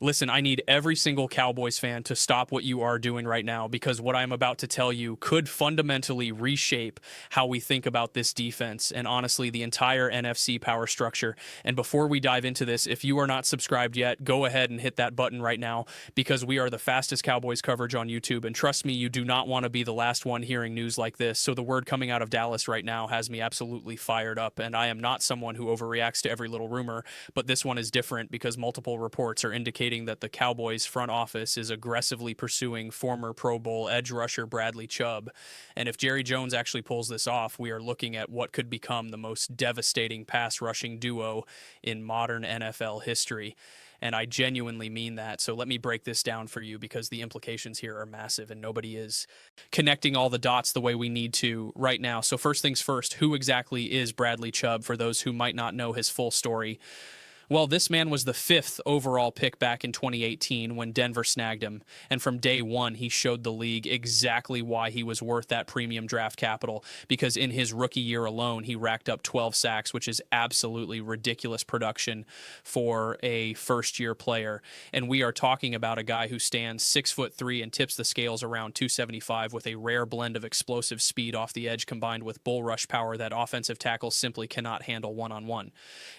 Listen, I need every single Cowboys fan to stop what you are doing right now because what I'm about to tell you could fundamentally reshape how we think about this defense and honestly the entire NFC power structure. And before we dive into this, if you are not subscribed yet, go ahead and hit that button right now because we are the fastest Cowboys coverage on YouTube. And trust me, you do not want to be the last one hearing news like this. So the word coming out of Dallas right now has me absolutely fired up. And I am not someone who overreacts to every little rumor, but this one is different because multiple reports are indicating that the Cowboys front office is aggressively pursuing former Pro Bowl edge rusher Bradley Chubb. And if Jerry Jones actually pulls this off, we are looking at what could become the most devastating pass rushing duo in modern NFL history. And I genuinely mean that. So let me break this down for you because the implications here are massive and nobody is connecting all the dots the way we need to right now. So first things first, who exactly is Bradley Chubb for those who might not know his full story? Well, this man was the 5th overall pick back in 2018 when Denver snagged him. And from day one, he showed the league exactly why he was worth that premium draft capital. Because in his rookie year alone, he racked up 12 sacks, which is absolutely ridiculous production for a first-year player. And we are talking about a guy who stands 6'3" and tips the scales around 275 with a rare blend of explosive speed off the edge combined with bull rush power that offensive tackles simply cannot handle one-on-one.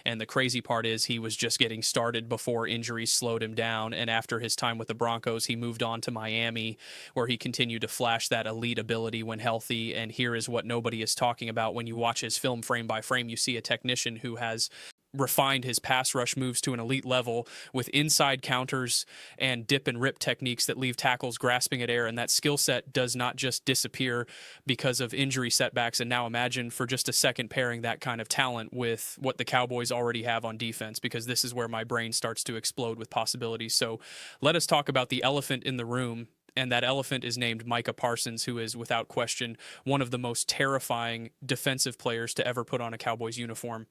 And the crazy part is he was just getting started before injuries slowed him down. And after his time with the Broncos, he moved on to Miami, where he continued to flash that elite ability when healthy. And here is what nobody is talking about. When you watch his film frame by frame, you see a technician who has refined his pass rush moves to an elite level with inside counters and dip and rip techniques that leave tackles grasping at air. And that skill set does not just disappear because of injury setbacks. And now imagine for just a second pairing that kind of talent with what the Cowboys already have on defense, because this is where my brain starts to explode with possibilities. So let us talk about the elephant in the room. And that elephant is named Micah Parsons, who is without question one of the most terrifying defensive players to ever put on a Cowboys uniform.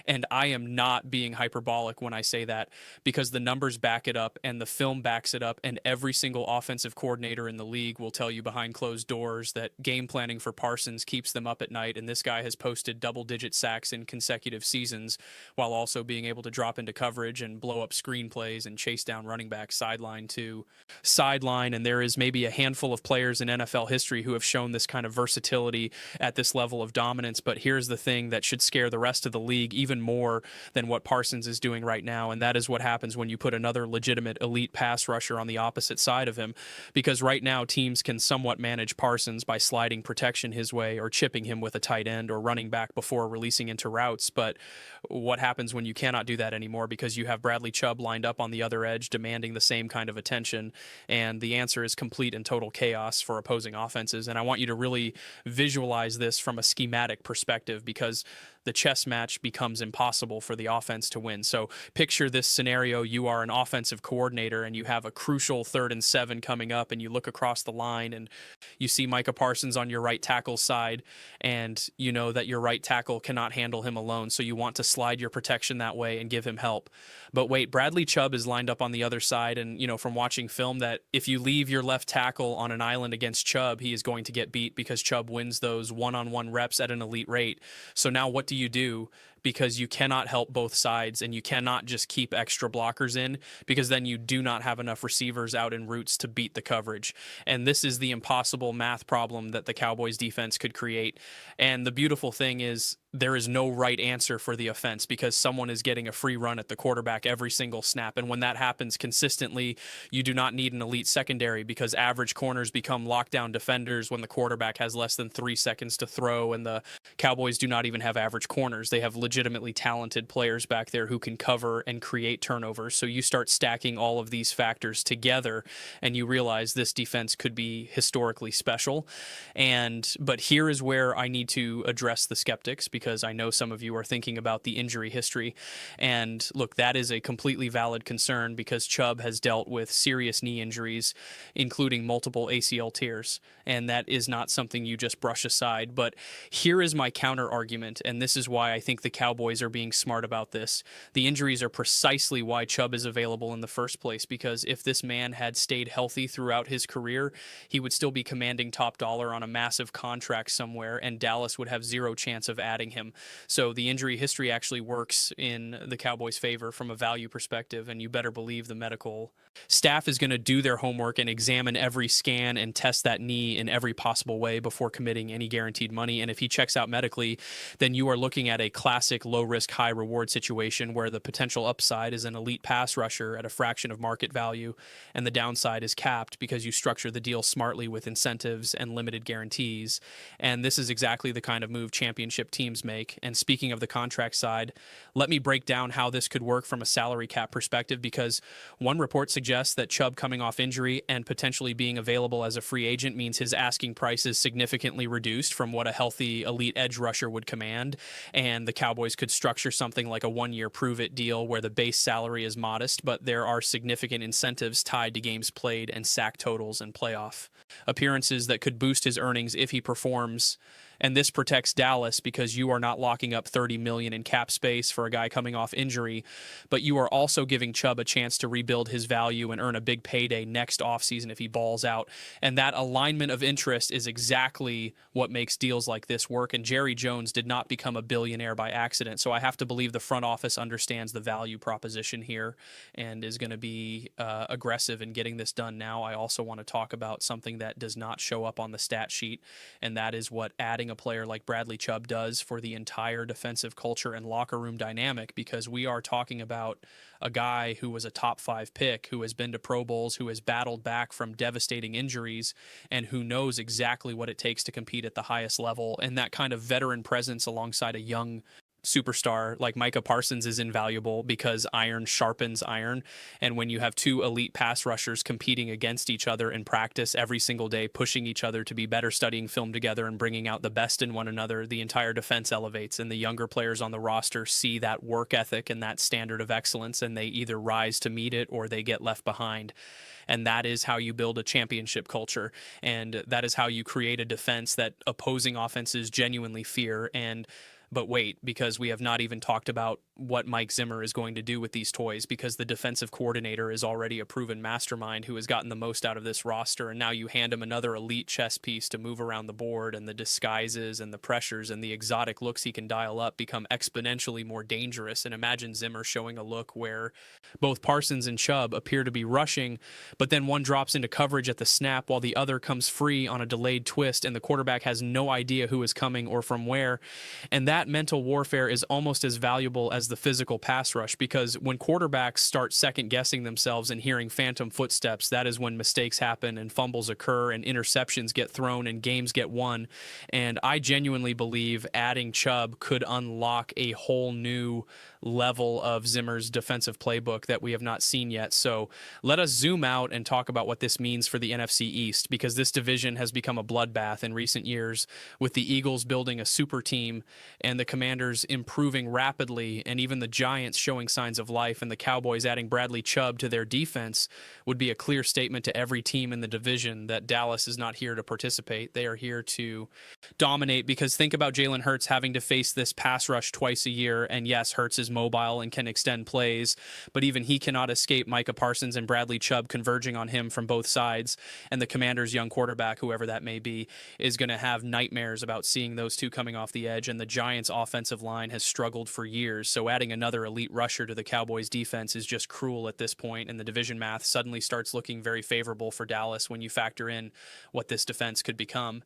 And I am not being hyperbolic when I say that because the numbers back it up and the film backs it up. And every single offensive coordinator in the league will tell you behind closed doors that game planning for Parsons keeps them up at night. And this guy has posted double-digit sacks in consecutive seasons while also being able to drop into coverage and blow up screenplays and chase down running backs sideline to sideline. And there is maybe a handful of players in NFL history who have shown this kind of versatility at this level of dominance. But here's the thing that should scare the rest of the league even more than what Parsons is doing right now. And that is what happens when you put another legitimate elite pass rusher on the opposite side of him. Because right now teams can somewhat manage Parsons by sliding protection his way or chipping him with a tight end or running back before releasing into routes. But what happens when you cannot do that anymore because you have Bradley Chubb lined up on the other edge demanding the same kind of attention? And the answer is complete and total chaos for opposing offenses. And I want you to really visualize this from a schematic perspective because the chess match becomes impossible for the offense to win. So picture this scenario. You are an offensive coordinator and you have a crucial 3rd and 7 coming up and you look across the line and you see Micah Parsons on your right tackle side and you know that your right tackle cannot handle him alone. So you want to slide your protection that way and give him help. But wait, Bradley Chubb is lined up on the other side. And, you know, from watching film that if you leave your left tackle on an island against Chubb, he is going to get beat because Chubb wins those one-on-one reps at an elite rate. So now what do you do? Because you cannot help both sides and you cannot just keep extra blockers in because then you do not have enough receivers out in routes to beat the coverage. And this is the impossible math problem that the Cowboys defense could create. And the beautiful thing is there is no right answer for the offense because someone is getting a free run at the quarterback every single snap. And when that happens consistently, you do not need an elite secondary because average corners become lockdown defenders when the quarterback has less than 3 seconds to throw. And the Cowboys do not even have average corners. They have legitimately talented players back there who can cover and create turnovers. So you start stacking all of these factors together and you realize this defense could be historically special. But here is where I need to address the skeptics because I know some of you are thinking about the injury history. And look, that is a completely valid concern because Chubb has dealt with serious knee injuries, including multiple ACL tears. And that is not something you just brush aside. But here is my counter argument, and this is why I think the Cowboys are being smart about this. The injuries are precisely why Chubb is available in the first place, because if this man had stayed healthy throughout his career, he would still be commanding top dollar on a massive contract somewhere, and Dallas would have zero chance of adding him. So the injury history actually works in the Cowboys' favor from a value perspective, and you better believe the medical staff is going to do their homework and examine every scan and test that knee in every possible way before committing any guaranteed money. And if he checks out medically, then you are looking at a classic low risk, high reward situation where the potential upside is an elite pass rusher at a fraction of market value, and the downside is capped because you structure the deal smartly with incentives and limited guarantees. And this is exactly the kind of move championship teams make. And speaking of the contract side, let me break down how this could work from a salary cap perspective, because one report suggests that Chubb coming off injury and potentially being available as a free agent means his asking price is significantly reduced from what a healthy elite edge rusher would command, and the Cowboys could structure something like a one-year prove-it deal where the base salary is modest, but there are significant incentives tied to games played and sack totals and playoff appearances that could boost his earnings if he performs. And this protects Dallas because you are not locking up $30 million in cap space for a guy coming off injury, but you are also giving Chubb a chance to rebuild his value and earn a big payday next offseason if he balls out. And that alignment of interest is exactly what makes deals like this work. And Jerry Jones did not become a billionaire by accident. So I have to believe the front office understands the value proposition here and is going to be aggressive in getting this done now. I also want to talk about something that does not show up on the stat sheet, and that is what adding a player like Bradley Chubb does for the entire defensive culture and locker room dynamic, because we are talking about a guy who was a top 5 pick, who has been to Pro Bowls, who has battled back from devastating injuries, and who knows exactly what it takes to compete at the highest level. And that kind of veteran presence alongside a young superstar like Micah Parsons is invaluable, because iron sharpens iron. And when you have two elite pass rushers competing against each other in practice every single day, pushing each other to be better, studying film together and bringing out the best in one another, the entire defense elevates, and the younger players on the roster see that work ethic and that standard of excellence, and they either rise to meet it or they get left behind. And that is how you build a championship culture, and that is how you create a defense that opposing offenses genuinely fear. But wait, because we have not even talked about what Mike Zimmer is going to do with these toys, because the defensive coordinator is already a proven mastermind who has gotten the most out of this roster. And now you hand him another elite chess piece to move around the board, and the disguises and the pressures and the exotic looks he can dial up become exponentially more dangerous. And imagine Zimmer showing a look where both Parsons and Chubb appear to be rushing, but then one drops into coverage at the snap while the other comes free on a delayed twist, and the quarterback has no idea who is coming or from where. And that mental warfare is almost as valuable as the physical pass rush, because when quarterbacks start second guessing themselves and hearing phantom footsteps, that is when mistakes happen and fumbles occur and interceptions get thrown and games get won. And I genuinely believe adding Chubb could unlock a whole new level of Zimmer's defensive playbook that we have not seen yet. So let us zoom out and talk about what this means for the NFC East, because this division has become a bloodbath in recent years, with the Eagles building a super team and the Commanders improving rapidly, and even the Giants showing signs of life, and the Cowboys adding Bradley Chubb to their defense would be a clear statement to every team in the division that Dallas is not here to participate. They are here to dominate, because think about Jalen Hurts having to face this pass rush twice a year. And yes, Hurts is mobile and can extend plays, but even he cannot escape Micah Parsons and Bradley Chubb converging on him from both sides. And the Commanders' young quarterback, whoever that may be, is going to have nightmares about seeing those two coming off the edge. And the Giants' offensive line has struggled for years. So adding another elite rusher to the Cowboys' defense is just cruel at this point, and the division math suddenly starts looking very favorable for Dallas when you factor in what this defense could become.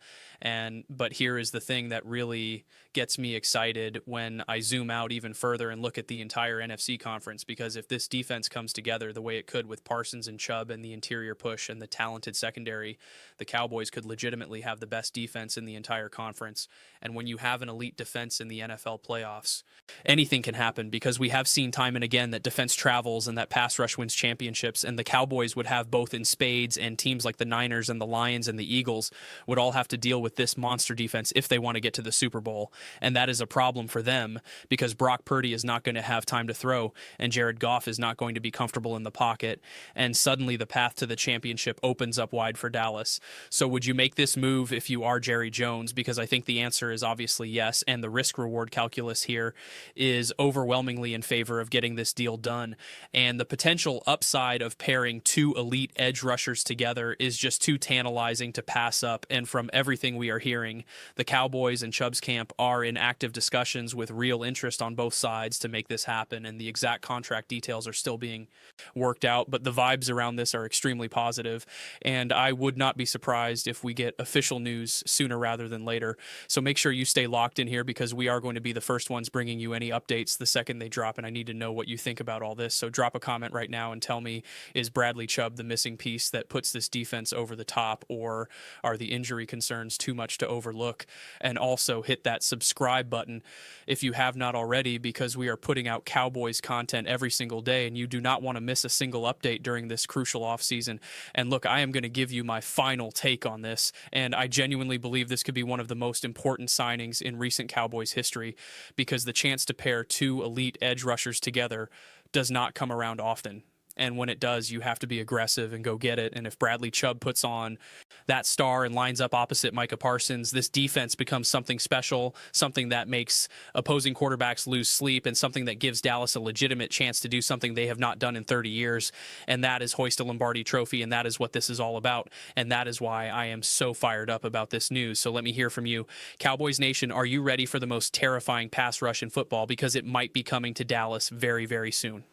But here is the thing that really gets me excited when I zoom out even further and look at the entire NFC conference, because if this defense comes together the way it could with Parsons and Chubb and the interior push and the talented secondary, the Cowboys could legitimately have the best defense in the entire conference. And when you have an elite defense in the NFL playoffs, anything can happen. happen, because we have seen time and again that defense travels and that pass rush wins championships, and the Cowboys would have both in spades, and teams like the Niners and the Lions and the Eagles would all have to deal with this monster defense if they want to get to the Super Bowl. And that is a problem for them, because Brock Purdy is not going to have time to throw, and Jared Goff is not going to be comfortable in the pocket, and suddenly the path to the championship opens up wide for Dallas. So would you make this move if you are Jerry Jones? Because I think the answer is obviously yes, and the risk-reward calculus here is overwhelmingly in favor of getting this deal done. And the potential upside of pairing two elite edge rushers together is just too tantalizing to pass up. And from everything we are hearing, the Cowboys and Chubb's camp are in active discussions with real interest on both sides to make this happen, and the exact contract details are still being worked out, but the vibes around this are extremely positive, and I would not be surprised if we get official news sooner rather than later. So make sure you stay locked in here, because we are going to be the first ones bringing you any updates the second they drop, and I need to know what you think about all this. So drop a comment right now and tell me, is Bradley Chubb the missing piece that puts this defense over the top, or are the injury concerns too much to overlook? And also hit that subscribe button if you have not already, because we are putting out Cowboys content every single day, and you do not want to miss a single update during this crucial offseason. And look, I am going to give you my final take on this, and I genuinely believe this could be one of the most important signings in recent Cowboys history, because the chance to pair two elite edge rushers together does not come around often. And when it does, you have to be aggressive and go get it. And if Bradley Chubb puts on that star and lines up opposite Micah Parsons, this defense becomes something special, something that makes opposing quarterbacks lose sleep, and something that gives Dallas a legitimate chance to do something they have not done in 30 years. And that is hoist a Lombardi trophy. And that is what this is all about. And that is why I am so fired up about this news. So let me hear from you. Cowboys Nation, are you ready for the most terrifying pass rush in football? Because it might be coming to Dallas very, very soon.